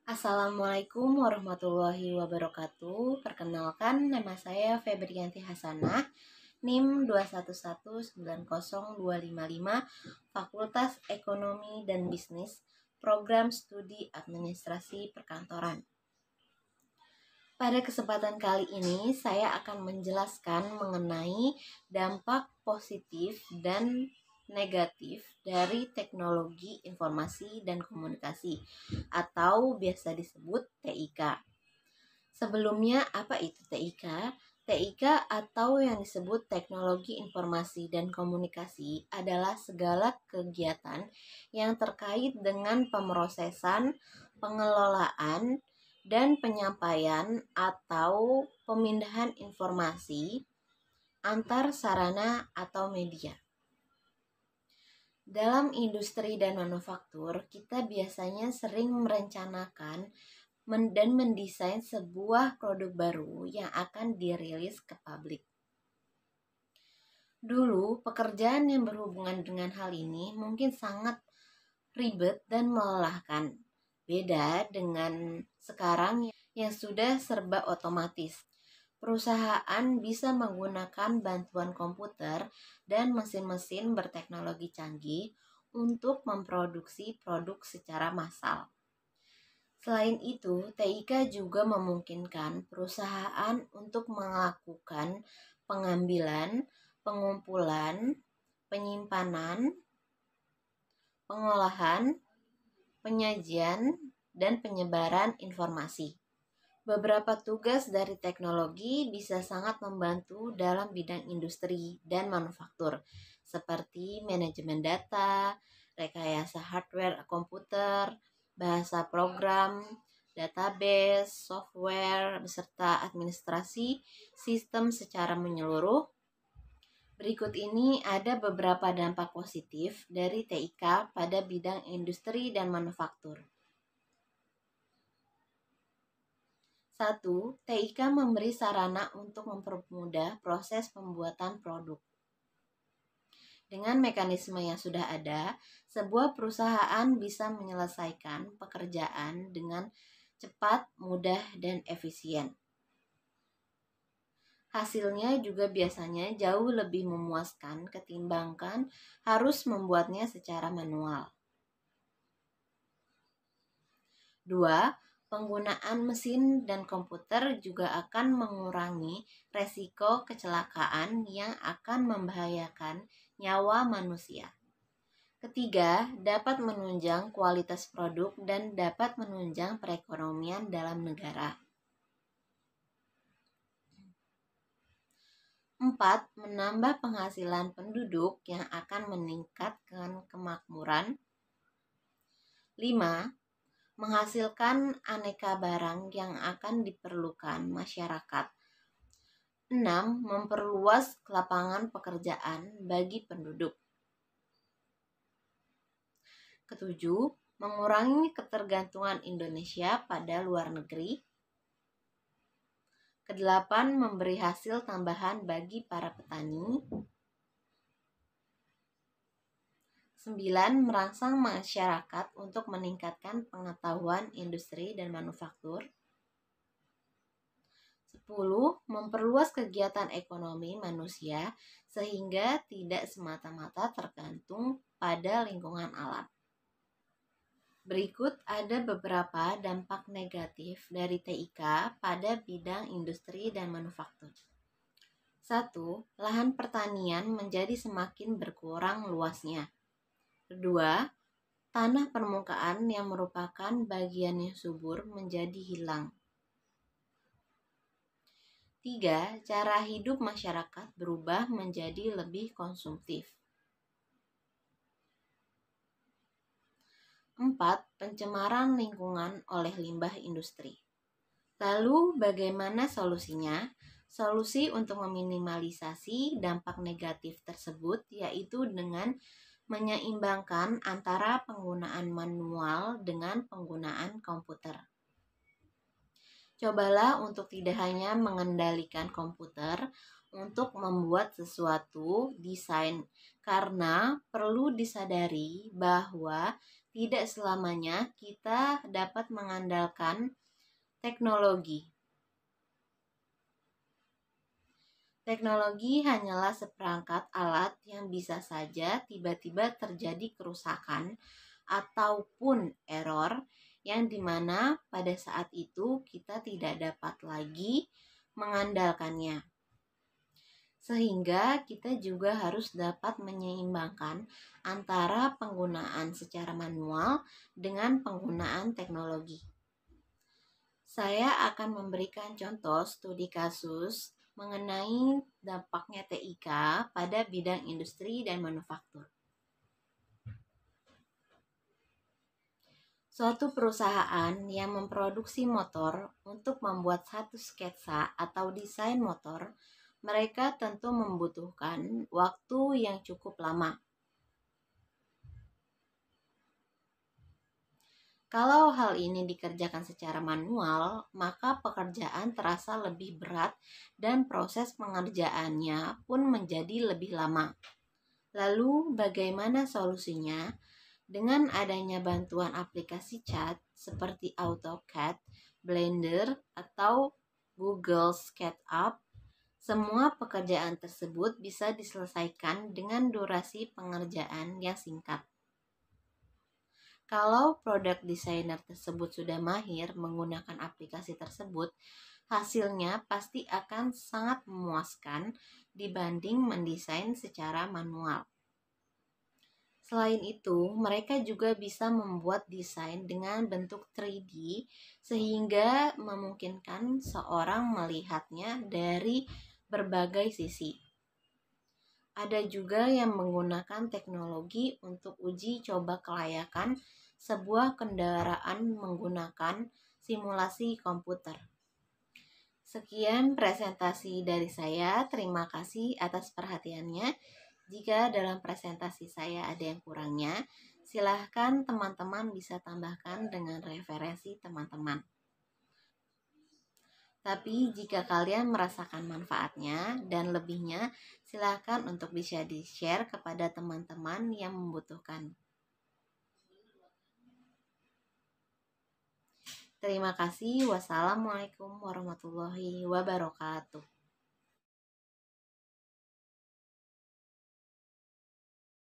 Assalamualaikum warahmatullahi wabarakatuh. Perkenalkan, nama saya Febrianti Hasanah, NIM 211902555, Fakultas Ekonomi dan Bisnis, Program Studi Administrasi Perkantoran. Pada kesempatan kali ini, saya akan menjelaskan mengenai dampak positif dan negatif dari teknologi informasi dan komunikasi atau biasa disebut TIK. Sebelumnya, apa itu TIK? TIK atau yang disebut teknologi informasi dan komunikasi adalah segala kegiatan yang terkait dengan pemrosesan, pengelolaan, dan penyampaian atau pemindahan informasi antar sarana atau media. Dalam industri dan manufaktur, kita biasanya sering merencanakan dan mendesain sebuah produk baru yang akan dirilis ke publik. Dulu, pekerjaan yang berhubungan dengan hal ini mungkin sangat ribet dan melelahkan. Beda dengan sekarang yang sudah serba otomatis. Perusahaan bisa menggunakan bantuan komputer dan mesin-mesin berteknologi canggih untuk memproduksi produk secara massal. Selain itu, TIK juga memungkinkan perusahaan untuk melakukan pengambilan, pengumpulan, penyimpanan, pengolahan, penyajian, dan penyebaran informasi. Beberapa tugas dari teknologi bisa sangat membantu dalam bidang industri dan manufaktur, seperti manajemen data, rekayasa hardware komputer, bahasa program, database, software, beserta administrasi sistem secara menyeluruh. Berikut ini ada beberapa dampak positif dari TIK pada bidang industri dan manufaktur. 1. TIK memberi sarana untuk mempermudah proses pembuatan produk. Dengan mekanisme yang sudah ada, sebuah perusahaan bisa menyelesaikan pekerjaan dengan cepat, mudah, dan efisien. Hasilnya juga biasanya jauh lebih memuaskan ketimbangkan harus membuatnya secara manual. 2. Penggunaan mesin dan komputer juga akan mengurangi resiko kecelakaan yang akan membahayakan nyawa manusia. Ketiga, dapat menunjang kualitas produk dan dapat menunjang perekonomian dalam negara. 4. Menambah penghasilan penduduk yang akan meningkatkan kemakmuran. 5. Menghasilkan aneka barang yang akan diperlukan masyarakat. 6. Memperluas lapangan pekerjaan bagi penduduk. 7. Mengurangi ketergantungan Indonesia pada luar negeri. 8. Memberi hasil tambahan bagi para petani. 9. Merangsang masyarakat untuk meningkatkan pengetahuan industri dan manufaktur. 10. Memperluas kegiatan ekonomi manusia sehingga tidak semata-mata tergantung pada lingkungan alam. Berikut ada beberapa dampak negatif dari TIK pada bidang industri dan manufaktur. 1. Lahan pertanian menjadi semakin berkurang luasnya. 2. Tanah permukaan yang merupakan bagian yang subur menjadi hilang. 3. Cara hidup masyarakat berubah menjadi lebih konsumtif. 4. Pencemaran lingkungan oleh limbah industri. Lalu bagaimana solusinya? Solusi untuk meminimalisasi dampak negatif tersebut yaitu dengan menyeimbangkan antara penggunaan manual dengan penggunaan komputer. Cobalah untuk tidak hanya mengendalikan komputer untuk membuat sesuatu desain, karena perlu disadari bahwa tidak selamanya kita dapat mengandalkan teknologi. Teknologi hanyalah seperangkat alat yang bisa saja tiba-tiba terjadi kerusakan ataupun error yang dimana pada saat itu kita tidak dapat lagi mengandalkannya. Sehingga kita juga harus dapat menyeimbangkan antara penggunaan secara manual dengan penggunaan teknologi. Saya akan memberikan contoh studi kasus mengenai dampaknya TIK pada bidang industri dan manufaktur. Suatu perusahaan yang memproduksi motor untuk membuat satu sketsa atau desain motor, mereka tentu membutuhkan waktu yang cukup lama. Kalau hal ini dikerjakan secara manual, maka pekerjaan terasa lebih berat dan proses pengerjaannya pun menjadi lebih lama. Lalu, bagaimana solusinya? Dengan adanya bantuan aplikasi CAD seperti AutoCAD, Blender, atau Google SketchUp, semua pekerjaan tersebut bisa diselesaikan dengan durasi pengerjaan yang singkat. Kalau produk desainer tersebut sudah mahir menggunakan aplikasi tersebut, hasilnya pasti akan sangat memuaskan dibanding mendesain secara manual. Selain itu, mereka juga bisa membuat desain dengan bentuk 3D sehingga memungkinkan seorang melihatnya dari berbagai sisi. Ada juga yang menggunakan teknologi untuk uji coba kelayakan sebuah kendaraan menggunakan simulasi komputer. Sekian presentasi dari saya. Terima kasih atas perhatiannya. Jika dalam presentasi saya ada yang kurangnya, silahkan teman-teman bisa tambahkan dengan referensi teman-teman. Tapi jika kalian merasakan manfaatnya dan lebihnya, silahkan untuk bisa di-share kepada teman-teman yang membutuhkan. Terima kasih. Wassalamualaikum warahmatullahi wabarakatuh.